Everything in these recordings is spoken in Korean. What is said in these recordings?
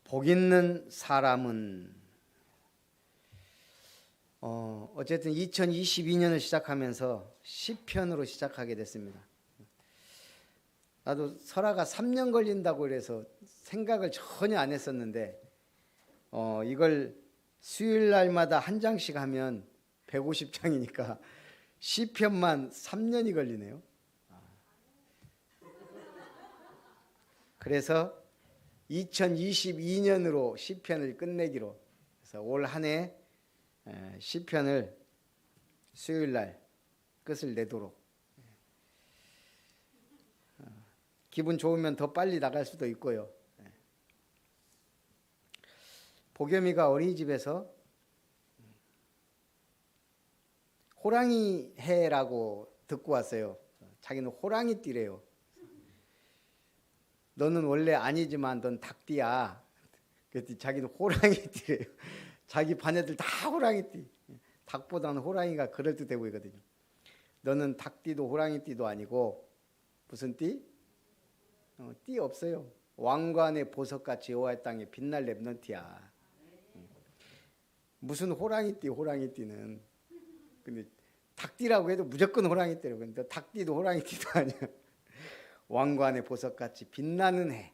복 있는 사람은 어쨌든 2022년을 시작하면서 시편으로 시작하게 됐습니다. 나도 설화가 3년 걸린다고 그래서 생각을 전혀 안 했었는데 이걸 수요일 날마다 한 장씩 하면 150장이니까 시편만 3년이 걸리네요. 그래서 2022년으로 시편을 끝내기로 해서 올 한 해 시편을 수요일 날 끝을 내도록, 기분 좋으면 더 빨리 나갈 수도 있고요. 보겸이가 어린이집에서 호랑이 해라고 듣고 왔어요. 자기는 호랑이 띠래요. 너는 원래 아니지만 넌 닭띠야. 그랬더니 자기는 호랑이 띠래요. 자기 반 애들 다 호랑이 띠. 닭보다는 호랑이가 그럴듯해 보이거든요. 너는 닭띠도 호랑이띠도 아니고 무슨 띠? 띠 없어요. 왕관의 보석같이 여호와의 땅에 빛날 렘넌트야. 무슨 호랑이띠는. 근데 닭띠라고 해도 무조건 호랑이띠라고. 근데 닭띠도 호랑이띠도 아니야. 왕관의 보석같이 빛나는 해.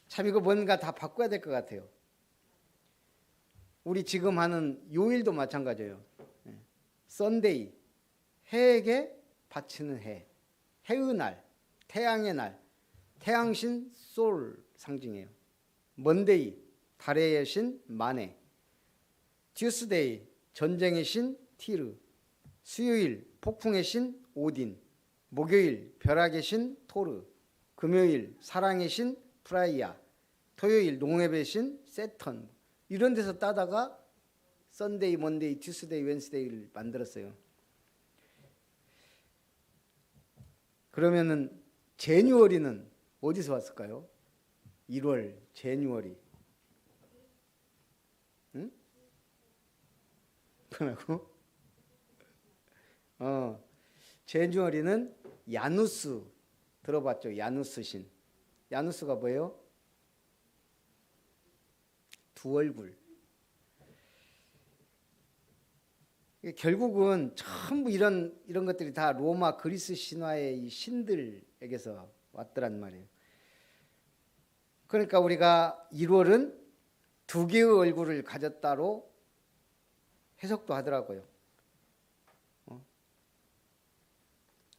참 이거 뭔가 다 바꿔야 될 것 같아요. 우리 지금 하는 요일도 마찬가지예요. 썬데이, 해에게 바치는 해. 해의 날, 태양의 날. 태양신 솔 상징이에요. 먼데이, 달의 여신 마네. 튜스데이, 전쟁의 신 티르. 수요일, 폭풍의 신 오딘. 목요일, 벼락의 신 토르. 금요일, 사랑의 신 프라이아. 토요일, 농협의 신 세턴. 이런 데서 따다가 썬데이, 먼데이, 튜스데이, 웬스데이를 만들었어요. 그러면은 제뉴얼이는 어디서 왔을까요? 1월 제뉴얼이. 응? 뭐라고? 제뉴얼이는 야누스 들어봤죠? 야누스 신. 야누스가 뭐예요? 두 얼굴. 결국은 전부 이런 것들이 다 로마 그리스 신화의 이 신들에게서 왔더란 말이에요. 그러니까 우리가 1월은 두 개의 얼굴을 가졌다로 해석도 하더라고요.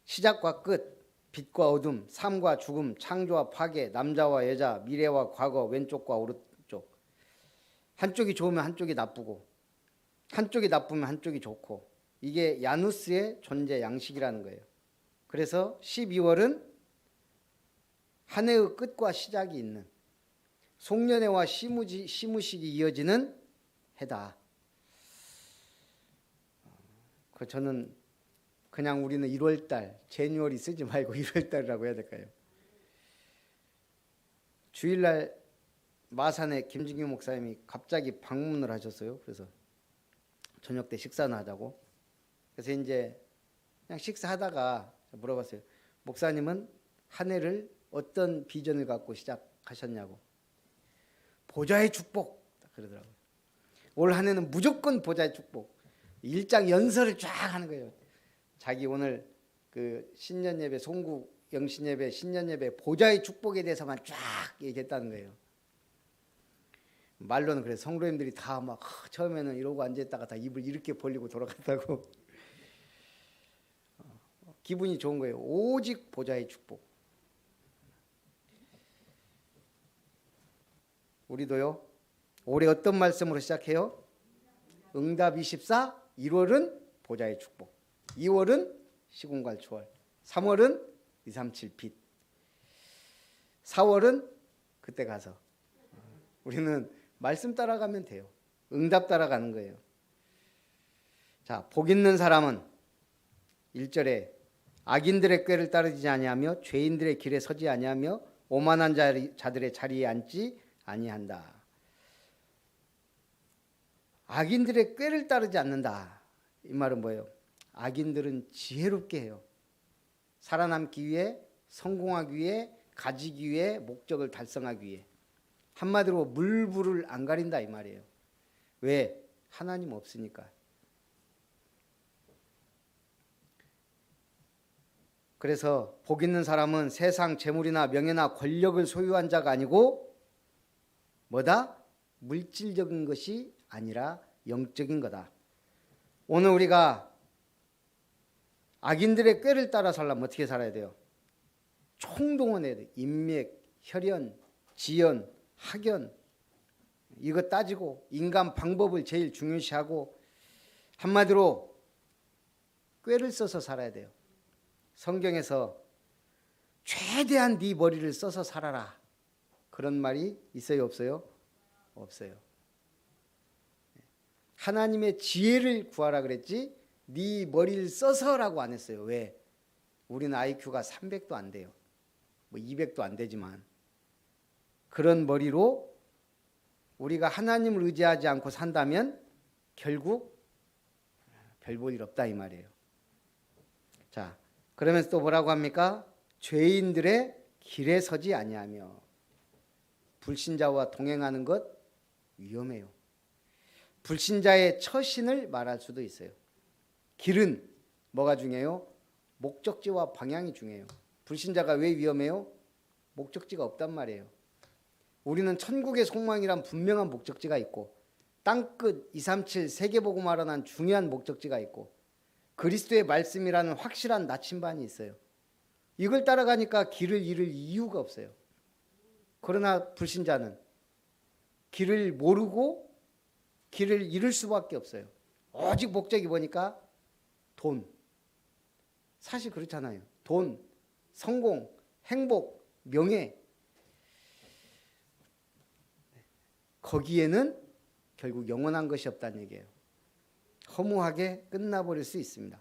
시작과 끝, 빛과 어둠, 삶과 죽음, 창조와 파괴, 남자와 여자, 미래와 과거, 왼쪽과 오른쪽. 한쪽이 좋으면 한쪽이 나쁘고, 한쪽이 나쁘면 한쪽이 좋고, 이게 야누스의 존재 양식이라는 거예요. 그래서 12월은 한 해의 끝과 시작이 있는, 송년회와 시무식이 이어지는 해다. 저는 그냥 우리는 1월달, 제뉴얼이 쓰지 말고 1월달이라고 해야 될까요? 주일날 마산에 김진규 목사님이 갑자기 방문을 하셨어요. 그래서 저녁 때 식사나 하자고. 그래서 이제 그냥 식사하다가 물어봤어요. 목사님은 한 해를 어떤 비전을 갖고 시작하셨냐고. 보좌의 축복 그러더라고요. 올 한 해는 무조건 보좌의 축복. 일장 연설을 쫙 하는 거예요. 자기 오늘 그 신년 예배, 송구 영신 예배, 신년 예배 보좌의 축복에 대해서만 쫙 얘기했다는 거예요. 말로는 그래서 성도님들이 다 막 처음에는 이러고 앉아있다가 다 입을 이렇게 벌리고 돌아갔다고. 기분이 좋은 거예요. 오직 보좌의 축복. 우리도요. 올해 어떤 말씀으로 시작해요? 응답 24, 1월은 보좌의 축복, 2월은 시공갈 초월, 3월은 237 빛, 4월은 그때 가서. 우리는 말씀 따라가면 돼요. 응답 따라가는 거예요. 자, 복 있는 사람은 1절에 악인들의 꾀를 따르지 아니하며 죄인들의 길에 서지 아니하며 오만한 자들의 자리에 앉지 아니한다. 악인들의 꾀를 따르지 않는다. 이 말은 뭐예요? 악인들은 지혜롭게 해요. 살아남기 위해, 성공하기 위해, 가지기 위해, 목적을 달성하기 위해. 한마디로 물불을 안 가린다 이 말이에요. 왜? 하나님 없으니까. 그래서 복 있는 사람은 세상 재물이나 명예나 권력을 소유한 자가 아니고 뭐다? 물질적인 것이 아니라 영적인 거다. 오늘 우리가 악인들의 꾀를 따라 살려면 어떻게 살아야 돼요? 총동원해야 돼요. 인맥, 혈연, 지연, 학연 이거 따지고 인간 방법을 제일 중요시하고 한마디로 꾀를 써서 살아야 돼요. 성경에서 최대한 네 머리를 써서 살아라 그런 말이 있어요 없어요? 없어요. 하나님의 지혜를 구하라 그랬지 네 머리를 써서라고 안 했어요. 왜? 우리는 IQ가 300도 안 돼요. 뭐 200도 안 되지만 그런 머리로 우리가 하나님을 의지하지 않고 산다면 결국 별 볼 일 없다 이 말이에요. 자, 그러면서 또 뭐라고 합니까? 죄인들의 길에 서지 아니하며. 불신자와 동행하는 것 위험해요. 불신자의 처신을 말할 수도 있어요. 길은 뭐가 중요해요? 목적지와 방향이 중요해요. 불신자가 왜 위험해요? 목적지가 없단 말이에요. 우리는 천국의 속망이란 분명한 목적지가 있고 땅끝 237 세계복음화로 난 중요한 목적지가 있고 그리스도의 말씀이라는 확실한 나침반이 있어요. 이걸 따라가니까 길을 잃을 이유가 없어요. 그러나 불신자는 길을 모르고 길을 잃을 수밖에 없어요. 오직 목적이 뭐니까? 돈. 사실 그렇잖아요. 돈, 성공, 행복, 명예. 거기에는 결국 영원한 것이 없다는 얘기예요. 허무하게 끝나버릴 수 있습니다.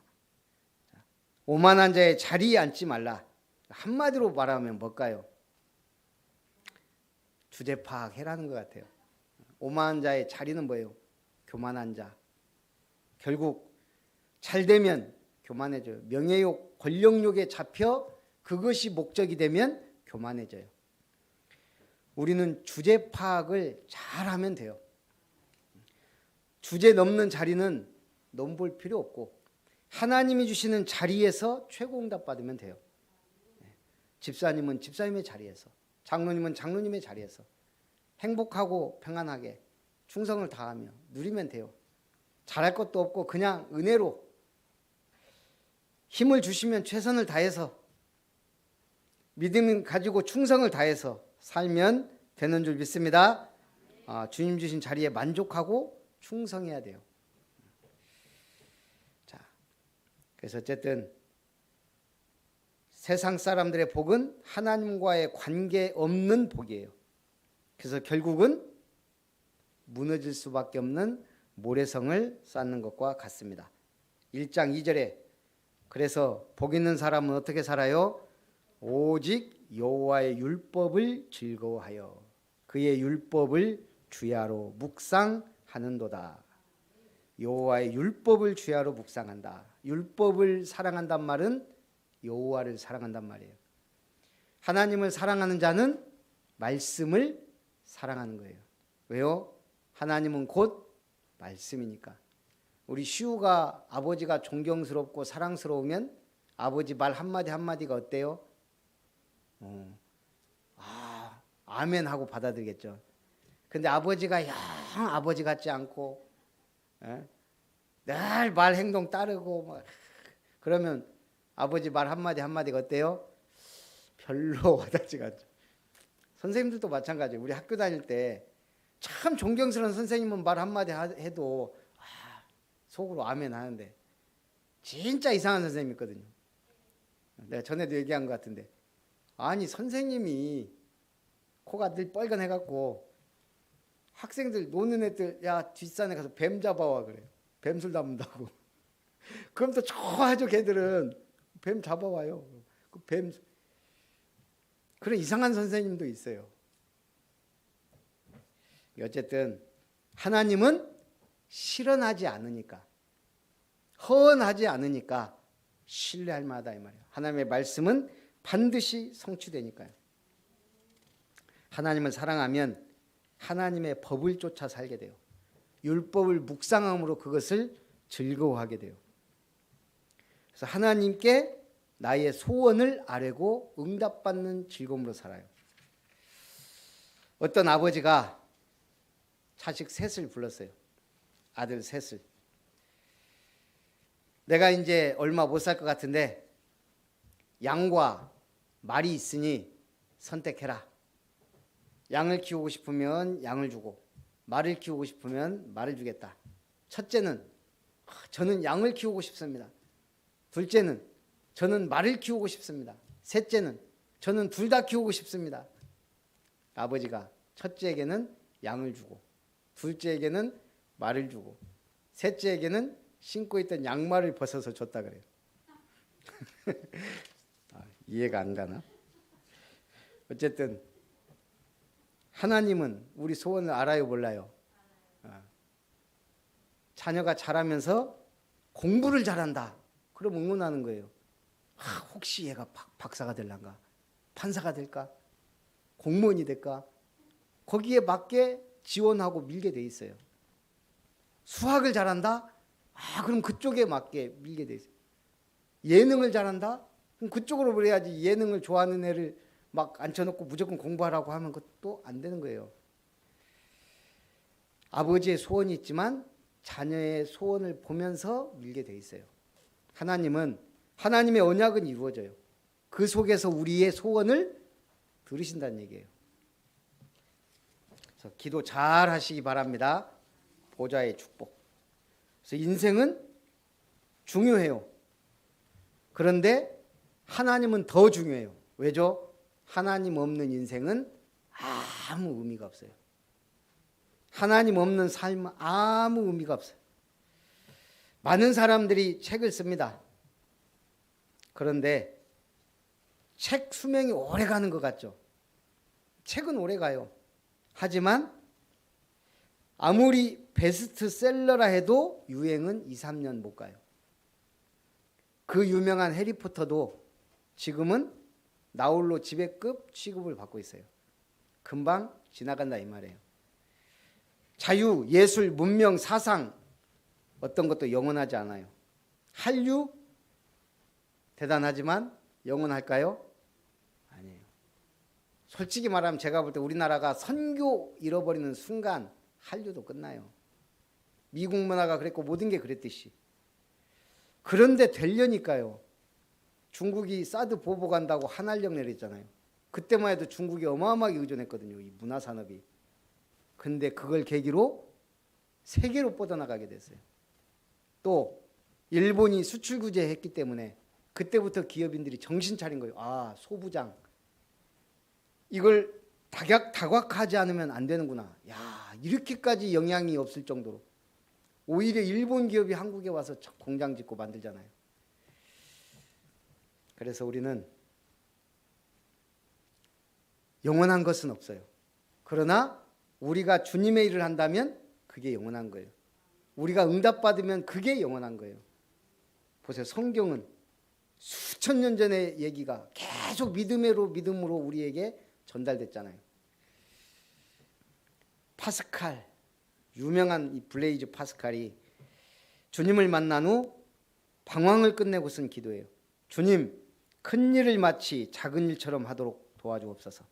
오만한 자의 자리에 앉지 말라. 한마디로 말하면 뭘까요? 주제 파악해라는 것 같아요. 오만한 자의 자리는 뭐예요? 교만한 자. 결국 잘 되면 교만해져요. 명예욕, 권력욕에 잡혀 그것이 목적이 되면 교만해져요. 우리는 주제 파악을 잘하면 돼요. 주제 넘는 자리는 넘볼 필요 없고 하나님이 주시는 자리에서 최고 응답 받으면 돼요. 집사님은 집사님의 자리에서, 장로님은 장로님의 자리에서 행복하고 평안하게 충성을 다하며 누리면 돼요. 잘할 것도 없고 그냥 은혜로 힘을 주시면 최선을 다해서 믿음 가지고 충성을 다해서 살면 되는 줄 믿습니다. 주님 주신 자리에 만족하고 충성해야 돼요. 자, 그래서 어쨌든 세상 사람들의 복은 하나님과의 관계 없는 복이에요. 그래서 결국은 무너질 수밖에 없는 모래성을 쌓는 것과 같습니다. 1장 2절에 그래서 복 있는 사람은 어떻게 살아요? 오직 여호와의 율법을 즐거워하여 그의 율법을 주야로 묵상하는도다. 여호와의 율법을 주야로 묵상한다. 율법을 사랑한단 말은 여호와를 사랑한단 말이에요. 하나님을 사랑하는 자는 말씀을 사랑하는 거예요. 왜요? 하나님은 곧 말씀이니까. 우리 시우가 아버지가 존경스럽고 사랑스러우면 아버지 말 한마디 한마디가 어때요? 아멘 하고 받아들이겠죠. 근데 아버지가 영 아버지 같지 않고 늘 말 행동 따르고 그러면 아버지 말 한마디 한마디가 어때요? 별로 와닿지가 않죠. 선생님들도 마찬가지예요. 우리 학교 다닐 때 참 존경스러운 선생님은 말 한마디 해도 속으로 아멘 하는데 진짜 이상한 선생님 있거든요. 내가 전에도 얘기한 것 같은데 아니 선생님이 코가 늘 빨간해갖고 학생들 노는 애들 야 뒷산에 가서 뱀 잡아와 그래요. 뱀술 담는다고. 그럼 또 좋아하죠. 걔들은 뱀 잡아와요. 그 뱀 그런 이상한 선생님도 있어요. 어쨌든 하나님은 실현하지 않으니까 허언하지 않으니까 신뢰할 만하다 이 말이에요. 하나님의 말씀은 반드시 성취되니까요. 하나님을 사랑하면 하나님의 법을 쫓아 살게 돼요. 율법을 묵상함으로 그것을 즐거워하게 돼요. 그래서 하나님께 나의 소원을 아뢰고 응답받는 즐거움으로 살아요. 어떤 아버지가 자식 셋을 불렀어요. 아들 셋을. 내가 이제 얼마 못 살 것 같은데 양과 말이 있으니 선택해라. 양을 키우고 싶으면 양을 주고 말을 키우고 싶으면 말을 주겠다. 첫째는 저는 양을 키우고 싶습니다. 둘째는 저는 말을 키우고 싶습니다. 셋째는 저는 둘 다 키우고 싶습니다. 아버지가 첫째에게는 양을 주고 둘째에게는 말을 주고 셋째에게는 신고 있던 양말을 벗어서 줬다 그래요. 이해가 안 가나? 어쨌든 하나님은 우리 소원을 알아요, 몰라요? 자녀가 자라면서 공부를 잘한다. 그럼 응원하는 거예요. 혹시 얘가 박사가 될란가? 판사가 될까? 공무원이 될까? 거기에 맞게 지원하고 밀게 돼 있어요. 수학을 잘한다? 그럼 그쪽에 맞게 밀게 돼 있어요. 예능을 잘한다? 그럼 그쪽으로 그래야지. 예능을 좋아하는 애를 막 앉혀놓고 무조건 공부하라고 하면 그것도 안 되는 거예요. 아버지의 소원이 있지만 자녀의 소원을 보면서 밀게 돼 있어요. 하나님의 언약은 이루어져요. 그 속에서 우리의 소원을 들으신다는 얘기예요. 그래서 기도 잘 하시기 바랍니다. 보좌의 축복. 그래서 인생은 중요해요. 그런데 하나님은 더 중요해요. 왜죠? 하나님 없는 인생은 아무 의미가 없어요. 하나님 없는 삶은 아무 의미가 없어요. 많은 사람들이 책을 씁니다. 그런데 책 수명이 오래 가는 것 같죠? 책은 오래 가요. 하지만 아무리 베스트셀러라 해도 유행은 2, 3년 못 가요. 그 유명한 해리포터도 지금은 나홀로 지배급 취급을 받고 있어요. 금방 지나간다 이 말이에요. 자유, 예술, 문명, 사상 어떤 것도 영원하지 않아요. 한류 대단하지만 영원할까요? 아니에요. 솔직히 말하면 제가 볼 때 우리나라가 선교 잃어버리는 순간 한류도 끝나요. 미국 문화가 그랬고 모든 게 그랬듯이. 그런데 되려니까요. 중국이 사드 보복한다고 한한령 내렸잖아요. 그때만 해도 중국이 어마어마하게 의존했거든요. 이 문화산업이. 근데 그걸 계기로 세계로 뻗어나가게 됐어요. 또 일본이 수출 규제했기 때문에 그때부터 기업인들이 정신 차린 거예요. 소부장. 이걸 다각하지 않으면 안 되는구나. 이렇게까지 영향이 없을 정도로. 오히려 일본 기업이 한국에 와서 공장 짓고 만들잖아요. 그래서 우리는 영원한 것은 없어요. 그러나 우리가 주님의 일을 한다면 그게 영원한 거예요. 우리가 응답받으면 그게 영원한 거예요. 보세요. 성경은 수천 년 전의 얘기가 계속 믿음으로 우리에게 전달됐잖아요. 파스칼, 유명한 이 블레이즈 파스칼이 주님을 만난 후 방황을 끝내고 쓴 기도예요. 주님, 큰 일을 마치 작은 일처럼 하도록 도와주옵소서.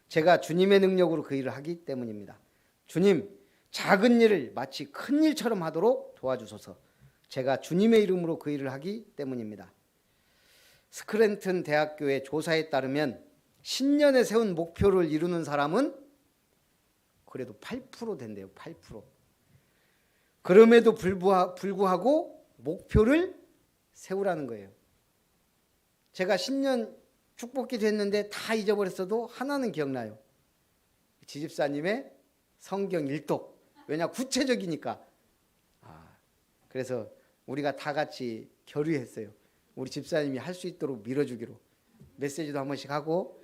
제가 주님의 능력으로 그 일을 하기 때문입니다. 주님, 작은 일을 마치 큰 일처럼 하도록 도와주소서. 제가 주님의 이름으로 그 일을 하기 때문입니다. 스크랜튼 대학교의 조사에 따르면 신년에 세운 목표를 이루는 사람은 그래도 8% 된대요. 8%. 그럼에도 불구하고 목표를 세우라는 거예요. 제가 신년 축복기도 했는데 다 잊어버렸어도 하나는 기억나요. 지집사님의 성경 일독. 왜냐? 구체적이니까. 그래서 우리가 다 같이 결의했어요. 우리 집사님이 할 수 있도록 밀어주기로. 메시지도 한 번씩 하고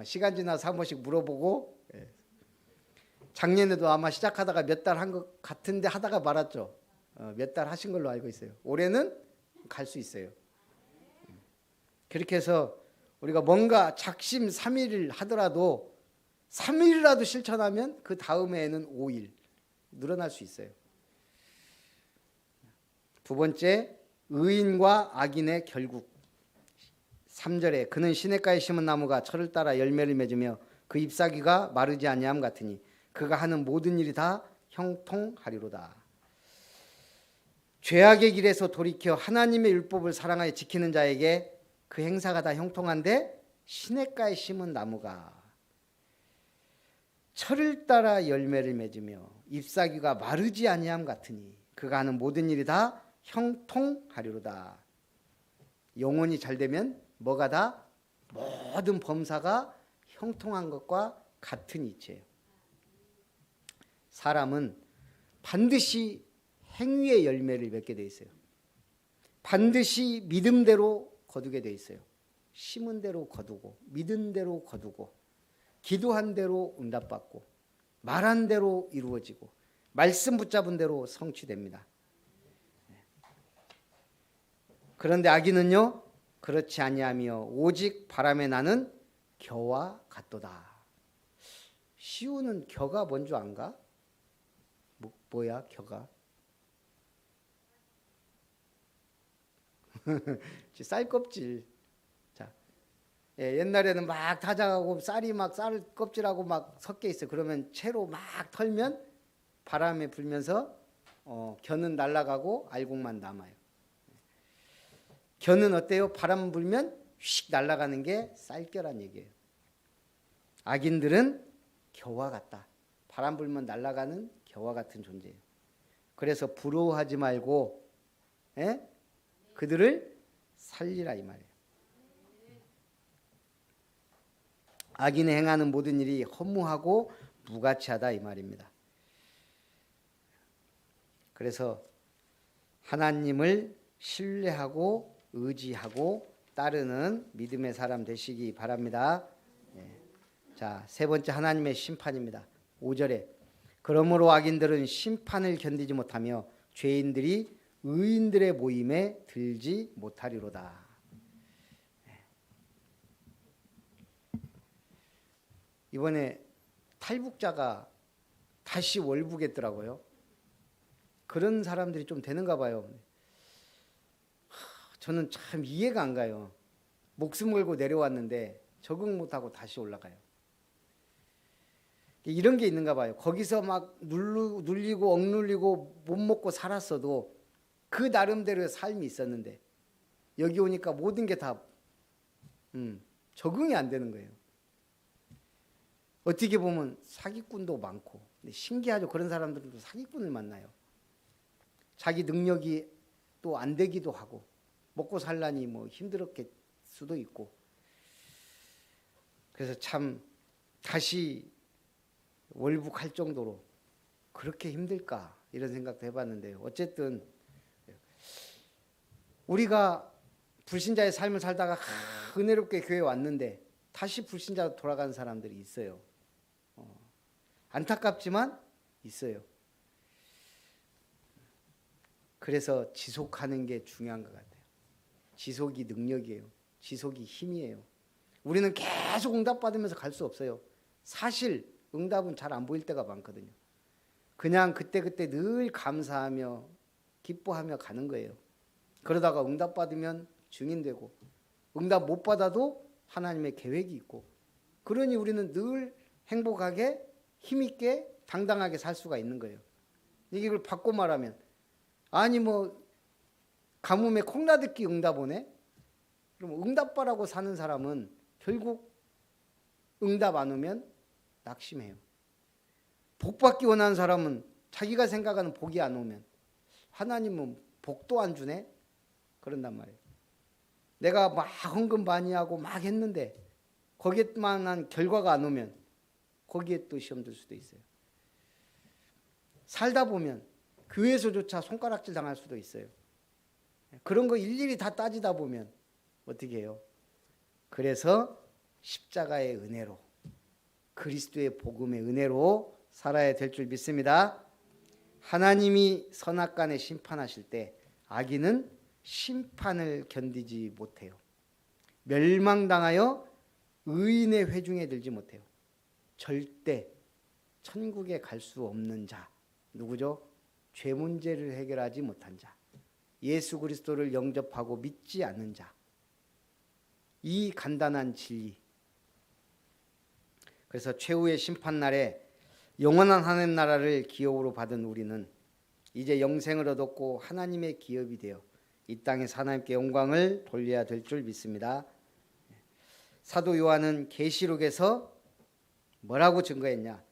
시간 지나서 한 번씩 물어보고. 작년에도 아마 시작하다가 몇 달 한 것 같은데 하다가 말았죠. 몇 달 하신 걸로 알고 있어요. 올해는 갈 수 있어요. 그렇게 해서 우리가 뭔가 작심삼일을 하더라도 3일이라도 실천하면 그 다음에는 5일 늘어날 수 있어요. 두 번째, 의인과 악인의 결국. 3절에 그는 시냇가에 심은 나무가 철을 따라 열매를 맺으며 그 잎사귀가 마르지 아니함 같으니 그가 하는 모든 일이 다 형통하리로다. 죄악의 길에서 돌이켜 하나님의 율법을 사랑하여 지키는 자에게 그 행사가 다 형통한데, 시냇가에 심은 나무가 철을 따라 열매를 맺으며 잎사귀가 마르지 아니함 같으니 그가 하는 모든 일이 다 형통하리로다. 영혼이 잘 되면 뭐가 다? 모든 범사가 형통한 것과 같은 이치예요. 사람은 반드시 행위의 열매를 맺게 돼 있어요. 반드시 믿음대로 거두게 돼 있어요. 심은 대로 거두고, 믿은 대로 거두고, 기도한 대로 응답받고, 말한 대로 이루어지고, 말씀 붙잡은 대로 성취됩니다. 그런데 악인은요, 그렇지 아니하며 오직 바람에 나는 겨와 같도다. 시우는 겨가 뭔 줄 안가? 뭐야 겨가? 쌀 껍질. 자, 옛날에는 막 타작하고 쌀이 막 쌀 껍질하고 막 섞여 있어. 그러면 채로 막 털면 바람에 불면서 겨는 날아가고 알곡만 남아요. 겨는 어때요? 바람 불면 휙 날아가는 게 쌀겨란 얘기예요. 악인들은 겨와 같다. 바람 불면 날아가는 겨와 같은 존재예요. 그래서 부러워하지 말고 그들을 살리라 이 말이에요. 악인이 행하는 모든 일이 허무하고 무가치하다 이 말입니다. 그래서 하나님을 신뢰하고 의지하고 따르는 믿음의 사람 되시기 바랍니다. 자, 세 번째 하나님의 심판입니다. 5절에 그러므로 악인들은 심판을 견디지 못하며 죄인들이 의인들의 모임에 들지 못하리로다. 이번에 탈북자가 다시 월북했더라고요. 그런 사람들이 좀 되는가 봐요. 저는 참 이해가 안 가요. 목숨 걸고 내려왔는데 적응 못하고 다시 올라가요. 이런 게 있는가 봐요. 거기서 막 눌리고 억눌리고 못 먹고 살았어도 그 나름대로의 삶이 있었는데 여기 오니까 모든 게 다 적응이 안 되는 거예요. 어떻게 보면 사기꾼도 많고, 신기하죠. 그런 사람들은 또 사기꾼을 만나요. 자기 능력이 또 안 되기도 하고 먹고 살라니 뭐 힘들었을 수도 있고. 그래서 참 다시 월북할 정도로 그렇게 힘들까 이런 생각도 해봤는데요. 어쨌든 우리가 불신자의 삶을 살다가 은혜롭게 교회에 왔는데 다시 불신자로 돌아가는 사람들이 있어요. 안타깝지만 있어요. 그래서 지속하는 게 중요한 것 같아요. 지속이 능력이에요. 지속이 힘이에요. 우리는 계속 응답받으면서 갈 수 없어요. 사실 응답은 잘 안 보일 때가 많거든요. 그냥 그때그때 늘 감사하며 기뻐하며 가는 거예요. 그러다가 응답받으면 증인되고 응답 못 받아도 하나님의 계획이 있고, 그러니 우리는 늘 행복하게 힘있게 당당하게 살 수가 있는 거예요. 이걸 바꿔 말하면 아니 뭐 가뭄에 콩나듣기 응답 오네? 그럼 응답바라고 사는 사람은 결국 응답 안 오면 낙심해요. 복받기 원하는 사람은 자기가 생각하는 복이 안 오면 하나님은 복도 안 주네? 그런단 말이에요. 내가 막 헌금 많이 하고 막 했는데 거기에만한 결과가 안 오면 거기에 또 시험 들 수도 있어요. 살다 보면 교회에서조차 손가락질 당할 수도 있어요. 그런 거 일일이 다 따지다 보면 어떻게 해요? 그래서 십자가의 은혜로, 그리스도의 복음의 은혜로 살아야 될 줄 믿습니다. 하나님이 선악간에 심판하실 때 악인은 심판을 견디지 못해요. 멸망당하여 의인의 회중에 들지 못해요. 절대 천국에 갈 수 없는 자. 누구죠? 죄 문제를 해결하지 못한 자. 예수 그리스도를 영접하고 믿지 않는 자. 이 간단한 진리. 그래서 최후의 심판날에 영원한 하나님 나라를 기업으로 받은 우리는 이제 영생을 얻었고 하나님의 기업이 되어 이 땅에서 하나님께 영광을 돌려야 될 줄 믿습니다. 사도 요한은 계시록에서 뭐라고 증거했냐?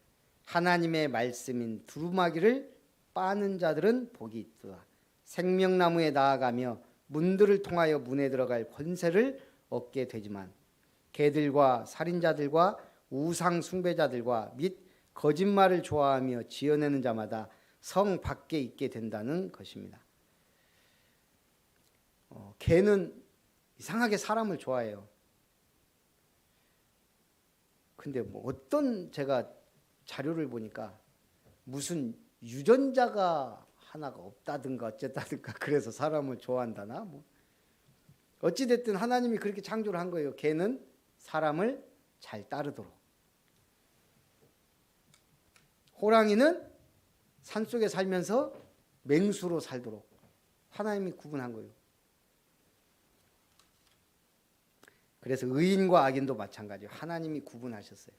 하나님의 말씀인 두루마기를 빠는 자들은 복이 있도다. 생명나무에 나아가며 문들을 통하여 문에 들어갈 권세를 얻게 되지만 개들과 살인자들과 우상 숭배자들과 및 거짓말을 좋아하며 지어내는 자마다 성 밖에 있게 된다는 것입니다. 개는 이상하게 사람을 좋아해요. 근데 뭐 어떤 제가 자료를 보니까 무슨 유전자가 하나가 없다든가 어쨌다든가 그래서 사람을 좋아한다나 뭐 어찌됐든 하나님이 그렇게 창조를 한 거예요. 개는 사람을 잘 따르도록. 호랑이는 산속에 살면서 맹수로 살도록 하나님이 구분한 거예요. 그래서 의인과 악인도 마찬가지예요. 하나님이 구분하셨어요.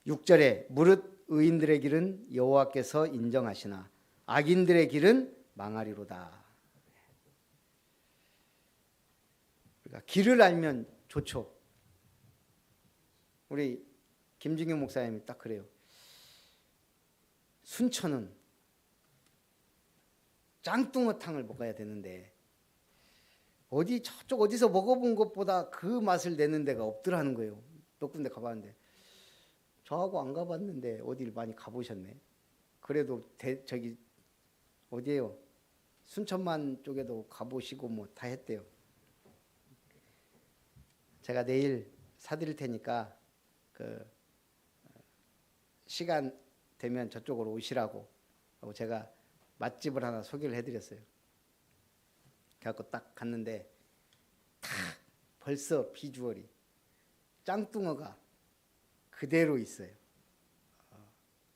6절에 무릇 의인들의 길은 여호와께서 인정하시나 악인들의 길은 망하리로다. 그러니까 길을 알면 좋죠. 우리 김진경 목사님이 딱 그래요. 순천은 짱뚱어탕을 먹어야 되는데 어디 저쪽 어디서 먹어본 것보다 그 맛을 내는 데가 없더라는 거예요. 몇 군데 가봤는데 저하고 안 가봤는데 어딜 많이 가보셨네. 그래도 저기 어디예요? 순천만 쪽에도 가보시고 뭐 다 했대요. 제가 내일 사드릴 테니까 그 시간 되면 저쪽으로 오시라고 하고 제가 맛집을 하나 소개를 해드렸어요. 그래갖고 딱 갔는데 다 벌써 비주얼이 짱뚱어가 그대로 있어요.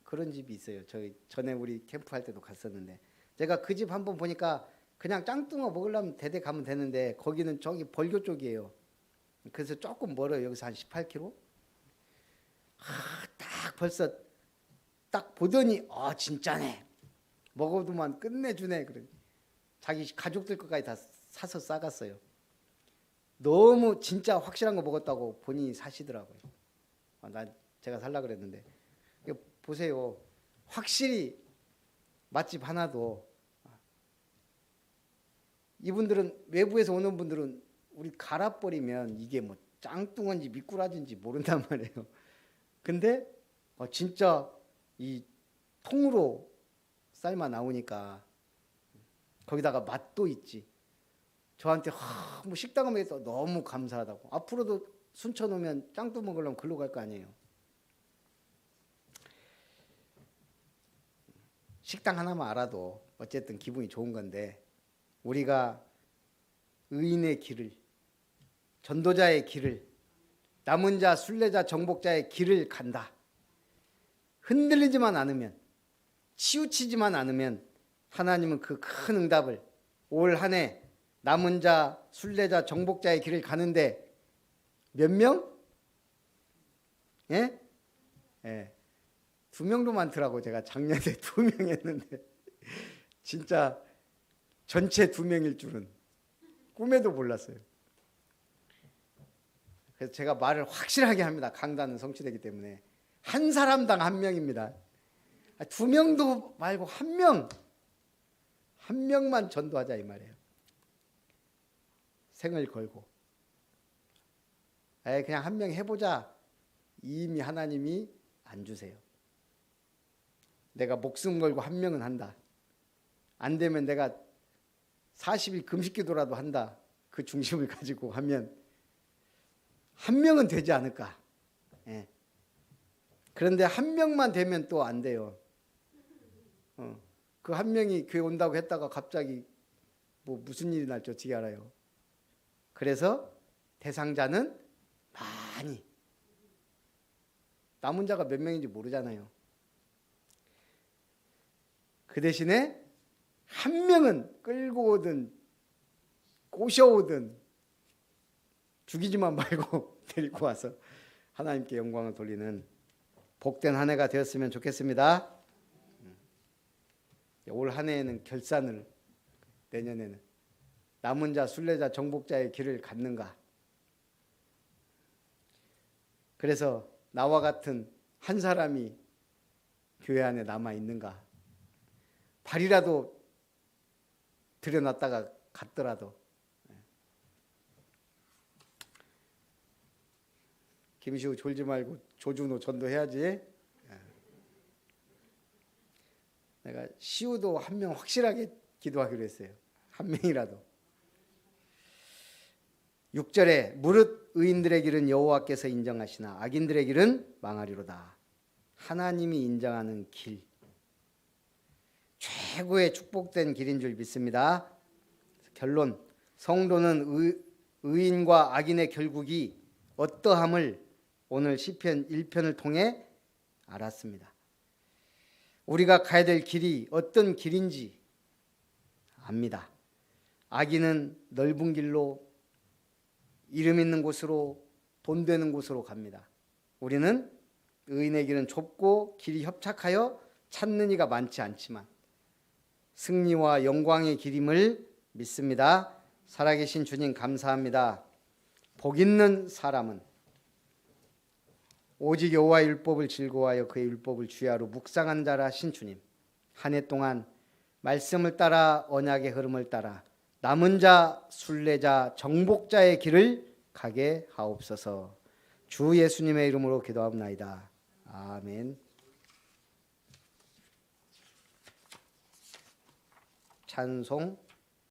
그런 집이 있어요. 저희 전에 우리 캠프할 때도 갔었는데 제가 그 집 한번 보니까 그냥 짱뚱어 먹으려면 대대 가면 되는데 거기는 저기 벌교 쪽이에요. 그래서 조금 멀어요. 여기서 한 18km. 딱 벌써 딱 보더니 진짜네. 먹어도만 끝내주네. 그래. 자기 가족들 것까지 다 사서 싸갔어요. 너무 진짜 확실한 거 먹었다고 본인이 사시더라고요. 제가 살라 그랬는데 보세요. 확실히 맛집 하나도 이분들은 외부에서 오는 분들은 우리 갈아버리면 이게 뭐 짱뚱어인지 미꾸라지인지 모른단 말이에요. 근데 진짜 이 통으로 삶아 나오니까 거기다가 맛도 있지. 저한테 뭐 식당을 먹어서 너무 감사하다고. 앞으로도 순천 오면 짱뚱어 먹으려면 글로 갈 거 아니에요. 식당 하나만 알아도 어쨌든 기분이 좋은 건데 우리가 의인의 길을, 전도자의 길을, 남은 자, 순례자, 정복자의 길을 간다. 흔들리지만 않으면, 치우치지만 않으면 하나님은 그 큰 응답을 올 한 해 남은 자, 순례자, 정복자의 길을 가는데 몇 명? 예? 예. 2명도 많더라고. 제가 작년에 2명 했는데 진짜 전체 2명일 줄은 꿈에도 몰랐어요. 그래서 제가 말을 확실하게 합니다. 강단은 성취되기 때문에 한 사람당 1명입니다. 2명도 말고 1명, 1명만 전도하자 이 말이에요. 생을 걸고 그냥 1명 해보자. 이미 하나님이 안 주세요. 내가 목숨 걸고 1명은 한다. 안 되면 내가 40일 금식기도라도 한다. 그 중심을 가지고 하면 1명은 되지 않을까. 예. 그런데 1명만 되면 또 안 돼요. 그 1명이 교회 온다고 했다가 갑자기 뭐 무슨 일이 날지 어떻게 알아요. 그래서 대상자는 많이 남은 자가 몇 명인지 모르잖아요. 그 대신에 한 명은 끌고 오든 꼬셔오든 죽이지만 말고 데리고 와서 하나님께 영광을 돌리는 복된 한 해가 되었으면 좋겠습니다. 올 한 해에는 결산을, 내년에는 남은 자, 순례자, 정복자의 길을 갖는가. 그래서 나와 같은 한 사람이 교회 안에 남아 있는가. 발이라도 들여놨다가 갔더라도. 김시우 졸지 말고 조준호 전도해야지. 내가 시우도 한 명 확실하게 기도하기로 했어요. 한 명이라도. 6절에 무릇 의인들의 길은 여호와께서 인정하시나 악인들의 길은 망하리로다. 하나님이 인정하는 길, 최고의 축복된 길인 줄 믿습니다. 결론, 성도는 의인과 악인의 결국이 어떠함을 오늘 시편 1편을 통해 알았습니다. 우리가 가야 될 길이 어떤 길인지 압니다. 악인은 넓은 길로, 이름 있는 곳으로, 돈 되는 곳으로 갑니다. 우리는 의인의 길은 좁고 길이 협착하여 찾는 이가 많지 않지만 승리와 영광의 길임을 믿습니다. 살아계신 주님 감사합니다. 복 있는 사람은 오직 여호와의 율법을 즐거워하여 그의 율법을 주야로 묵상한 자라 하신 주님, 한 해 동안 말씀을 따라 언약의 흐름을 따라 남은 자, 순례자, 정복자의 길을 가게 하옵소서. 주 예수님의 이름으로 기도합나이다. 아멘. 찬송